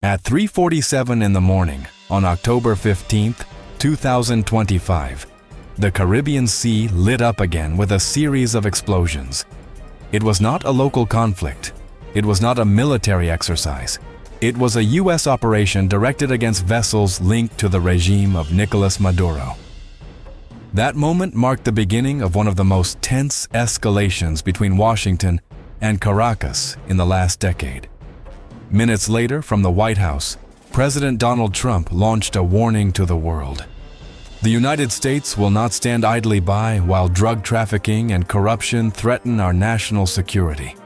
At 3:47 in the morning on October 15, 2025, the Caribbean Sea lit up again with a series of explosions. It was not a local conflict. It was not a military exercise. It was a U.S. operation directed against vessels linked to the regime of Nicolas Maduro. That moment marked the beginning of one of the most tense escalations between Washington and Caracas in the last decade. Minutes later, from the White House, President Donald Trump launched a warning to the world. The United States will not stand idly by while drug trafficking and corruption threaten our national security.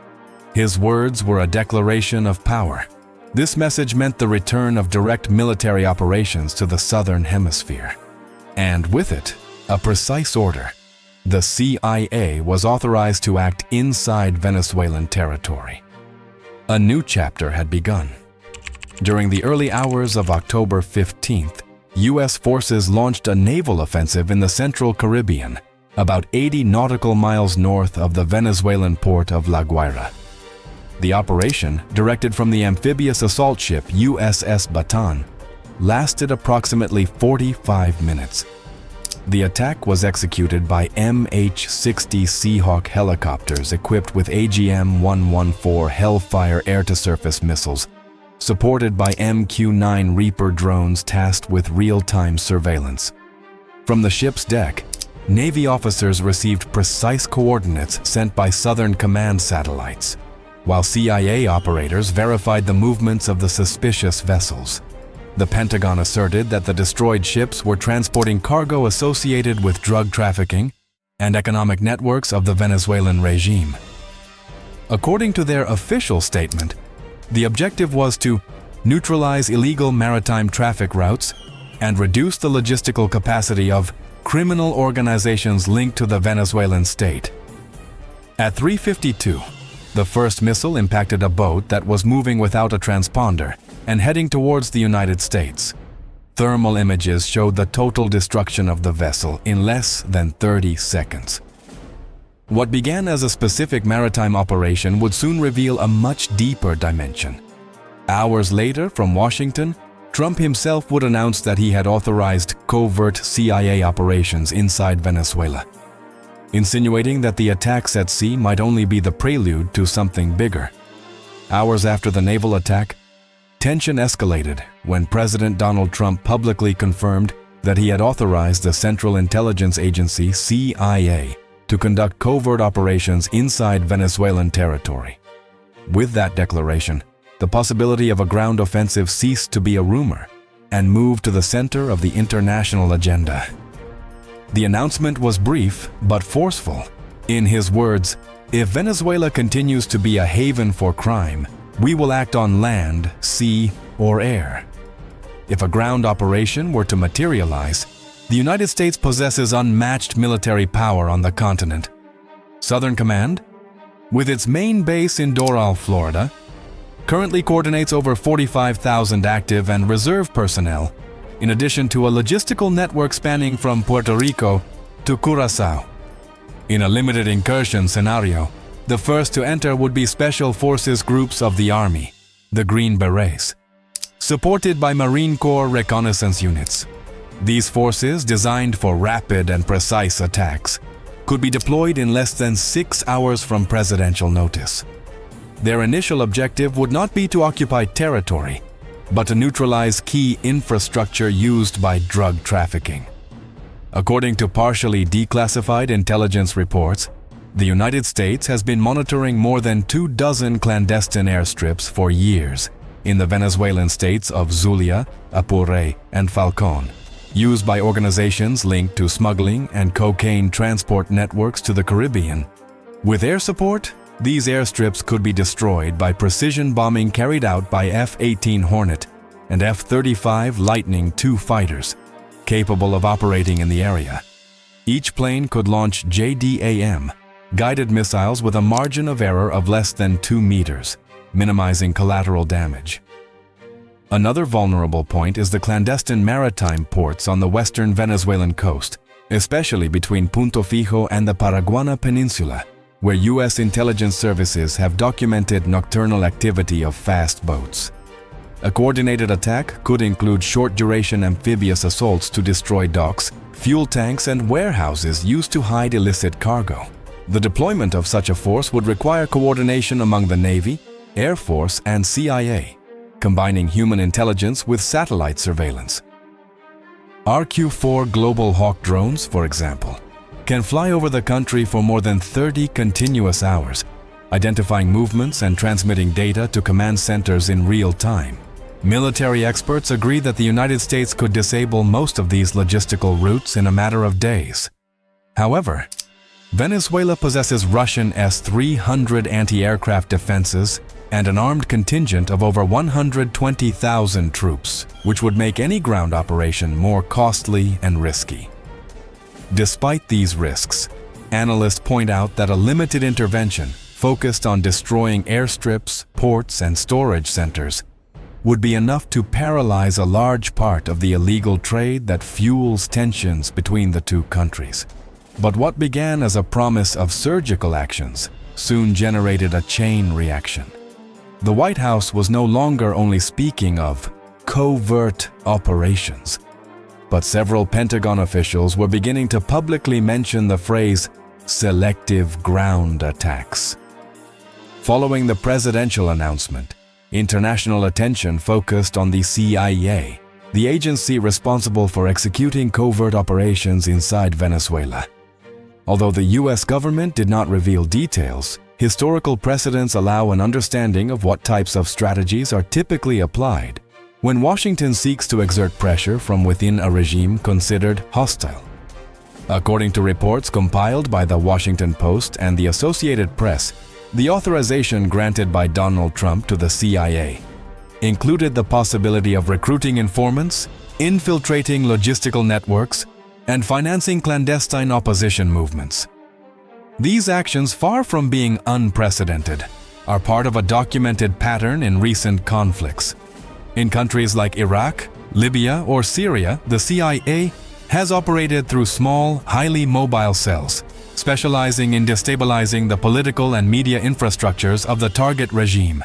His words were a declaration of power. This message meant the return of direct military operations to the Southern Hemisphere. And with it, a precise order. The CIA was authorized to act inside Venezuelan territory. A new chapter had begun. During the early hours of October 15th, U.S. forces launched a naval offensive in the Central Caribbean, about 80 nautical miles north of the Venezuelan port of La Guaira. The operation, directed from the amphibious assault ship USS Bataan, lasted approximately 45 minutes. The attack was executed by MH-60 Seahawk helicopters equipped with AGM-114 Hellfire air-to-surface missiles, supported by MQ-9 Reaper drones tasked with real-time surveillance. From the ship's deck, Navy officers received precise coordinates sent by Southern Command satellites, while CIA operators verified the movements of the suspicious vessels. The Pentagon asserted that the destroyed ships were transporting cargo associated with drug trafficking and economic networks of the Venezuelan regime. According to their official statement, the objective was to neutralize illegal maritime traffic routes and reduce the logistical capacity of criminal organizations linked to the Venezuelan state. At 3:52, the first missile impacted a boat that was moving without a transponder and heading towards the United States. Thermal images showed the total destruction of the vessel in less than 30 seconds. What began as a specific maritime operation would soon reveal a much deeper dimension. Hours later, from Washington, Trump himself would announce that he had authorized covert CIA operations inside Venezuela, insinuating that the attacks at sea might only be the prelude to something bigger. Hours after the naval attack, tension escalated when President Donald Trump publicly confirmed that he had authorized the Central Intelligence Agency CIA to conduct covert operations inside Venezuelan territory. With that declaration, the possibility of a ground offensive ceased to be a rumor and moved to the center of the international agenda. The announcement was brief but forceful. In his words, "If Venezuela continues to be a haven for crime, we will act on land, sea, or air." If a ground operation were to materialize, the United States possesses unmatched military power on the continent. Southern Command, with its main base in Doral, Florida, currently coordinates over 45,000 active and reserve personnel, in addition to a logistical network spanning from Puerto Rico to Curaçao. In a limited incursion scenario, the first to enter would be Special Forces groups of the Army, the Green Berets, supported by Marine Corps reconnaissance units. These forces, designed for rapid and precise attacks, could be deployed in less than 6 hours from presidential notice. Their initial objective would not be to occupy territory, but to neutralize key infrastructure used by drug trafficking. According to partially declassified intelligence reports, the United States has been monitoring more than 24 clandestine airstrips for years in the Venezuelan states of Zulia, Apure, and Falcón, used by organizations linked to smuggling and cocaine transport networks to the Caribbean. With air support, these airstrips could be destroyed by precision bombing carried out by F-18 Hornet and F-35 Lightning II fighters, capable of operating in the area. Each plane could launch JDAM, guided missiles with a margin of error of less than 2 meters, minimizing collateral damage. Another vulnerable point is the clandestine maritime ports on the western Venezuelan coast, especially between Punto Fijo and the Paraguana Peninsula, where U.S. intelligence services have documented nocturnal activity of fast boats. A coordinated attack could include short-duration amphibious assaults to destroy docks, fuel tanks, and warehouses used to hide illicit cargo. The deployment of such a force would require coordination among the Navy, Air Force, and CIA, combining human intelligence with satellite surveillance. RQ-4 Global Hawk drones, for example, can fly over the country for more than 30 continuous hours, identifying movements and transmitting data to command centers in real time. Military experts agree that the United States could disable most of these logistical routes in a matter of days. However, Venezuela possesses Russian S-300 anti-aircraft defenses and an armed contingent of over 120,000 troops, which would make any ground operation more costly and risky. Despite these risks, analysts point out that a limited intervention focused on destroying airstrips, ports, and storage centers would be enough to paralyze a large part of the illegal trade that fuels tensions between the two countries. But what began as a promise of surgical actions soon generated a chain reaction. The White House was no longer only speaking of covert operations, but several Pentagon officials were beginning to publicly mention the phrase selective ground attacks. Following the presidential announcement, international attention focused on the CIA, the agency responsible for executing covert operations inside Venezuela. Although the U.S. government did not reveal details, historical precedents allow an understanding of what types of strategies are typically applied when Washington seeks to exert pressure from within a regime considered hostile. According to reports compiled by the Washington Post and the Associated Press, the authorization granted by Donald Trump to the CIA included the possibility of recruiting informants, infiltrating logistical networks, and financing clandestine opposition movements. These actions, far from being unprecedented, are part of a documented pattern in recent conflicts. In countries like Iraq, Libya, or Syria, the CIA has operated through small, highly mobile cells, specializing in destabilizing the political and media infrastructures of the target regime.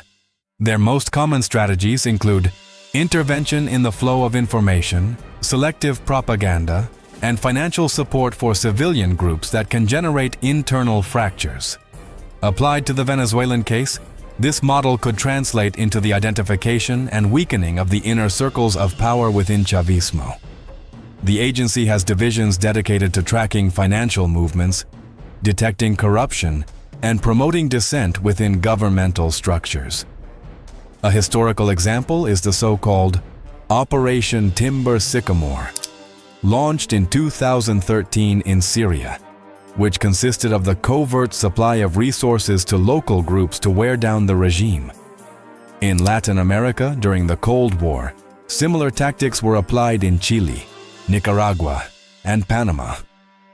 Their most common strategies include intervention in the flow of information, selective propaganda, and financial support for civilian groups that can generate internal fractures. Applied to the Venezuelan case, this model could translate into the identification and weakening of the inner circles of power within Chavismo. The agency has divisions dedicated to tracking financial movements, detecting corruption, and promoting dissent within governmental structures. A historical example is the so-called Operation Timber Sycamore, launched in 2013 in Syria, which consisted of the covert supply of resources to local groups to wear down the regime. In Latin America during the Cold War, similar tactics were applied in Chile, Nicaragua, and Panama,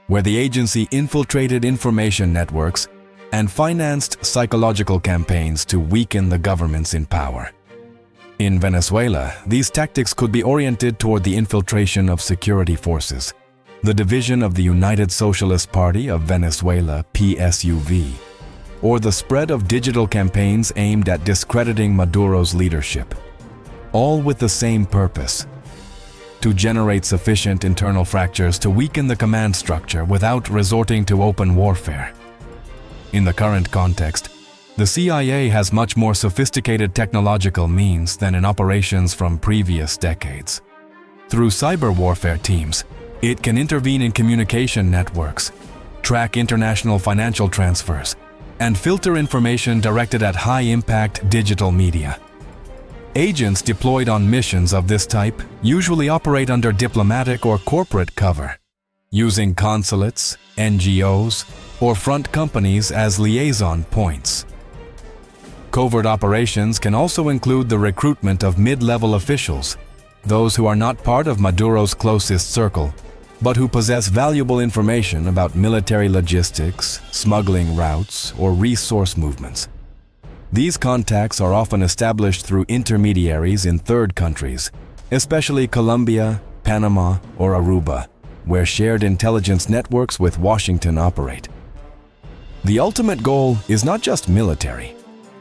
where the agency infiltrated information networks and financed psychological campaigns to weaken the governments in power. In Venezuela, these tactics could be oriented toward the infiltration of security forces, the division of the United Socialist Party of Venezuela, PSUV, or the spread of digital campaigns aimed at discrediting Maduro's leadership, all with the same purpose: to generate sufficient internal fractures to weaken the command structure without resorting to open warfare. In the current context, the CIA has much more sophisticated technological means than in operations from previous decades. Through cyber warfare teams, it can intervene in communication networks, track international financial transfers, and filter information directed at high-impact digital media. Agents deployed on missions of this type usually operate under diplomatic or corporate cover, using consulates, NGOs, or front companies as liaison points. Covert operations can also include the recruitment of mid-level officials, those who are not part of Maduro's closest circle, but who possess valuable information about military logistics, smuggling routes, or resource movements. These contacts are often established through intermediaries in third countries, especially Colombia, Panama, or Aruba, where shared intelligence networks with Washington operate. The ultimate goal is not just military.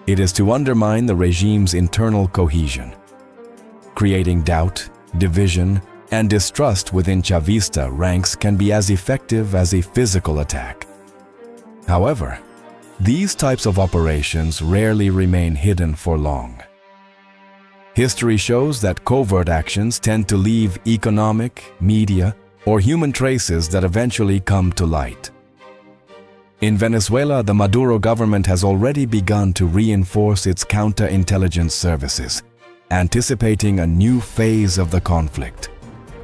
It is to undermine the regime's internal cohesion. Creating doubt, division, and distrust within Chavista ranks can be as effective as a physical attack. However, these types of operations rarely remain hidden for long. History shows that covert actions tend to leave economic, media, or human traces that eventually come to light. In Venezuela, the Maduro government has already begun to reinforce its counterintelligence services, anticipating a new phase of the conflict,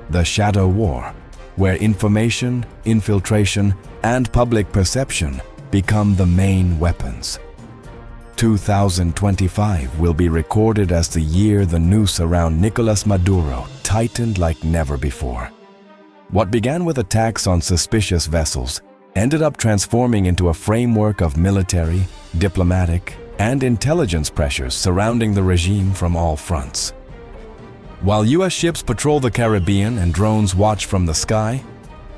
the shadow war, where information, infiltration, and public perception become the main weapons. 2025 will be recorded as the year the noose around Nicolas Maduro tightened like never before. What began with attacks on suspicious vessels ended up transforming into a framework of military, diplomatic, and intelligence pressures surrounding the regime from all fronts. While U.S. ships patrol the Caribbean and drones watch from the sky,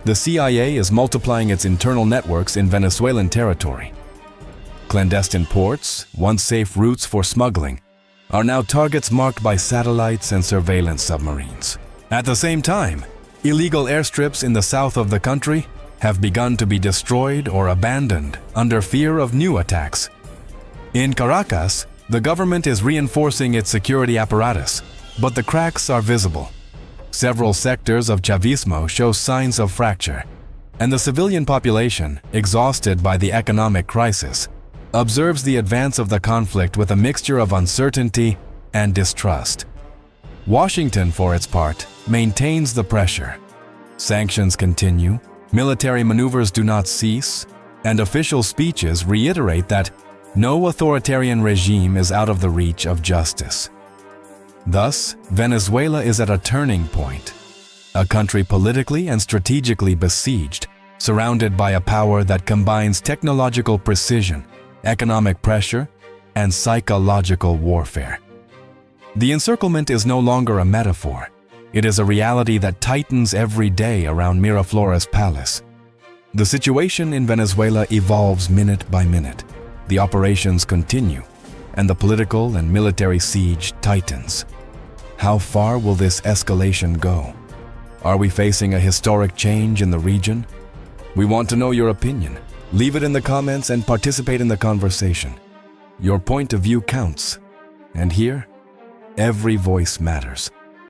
the CIA is multiplying its internal networks in Venezuelan territory. Clandestine ports, once safe routes for smuggling, are now targets marked by satellites and surveillance submarines. At the same time, illegal airstrips in the south of the country have begun to be destroyed or abandoned under fear of new attacks. In Caracas, the government is reinforcing its security apparatus, but the cracks are visible. Several sectors of Chavismo show signs of fracture, and the civilian population, exhausted by the economic crisis, observes the advance of the conflict with a mixture of uncertainty and distrust. Washington, for its part, maintains the pressure. Sanctions continue, military maneuvers do not cease, and official speeches reiterate that no authoritarian regime is out of the reach of justice. Thus, Venezuela is at a turning point, a country politically and strategically besieged, surrounded by a power that combines technological precision, economic pressure, and psychological warfare. The encirclement is no longer a metaphor. It is a reality that tightens every day around Miraflores Palace. The situation in Venezuela evolves minute by minute. The operations continue, and the political and military siege tightens. How far will this escalation go? Are we facing a historic change in the region? We want to know your opinion. Leave it in the comments and participate in the conversation. Your point of view counts. And here, every voice matters.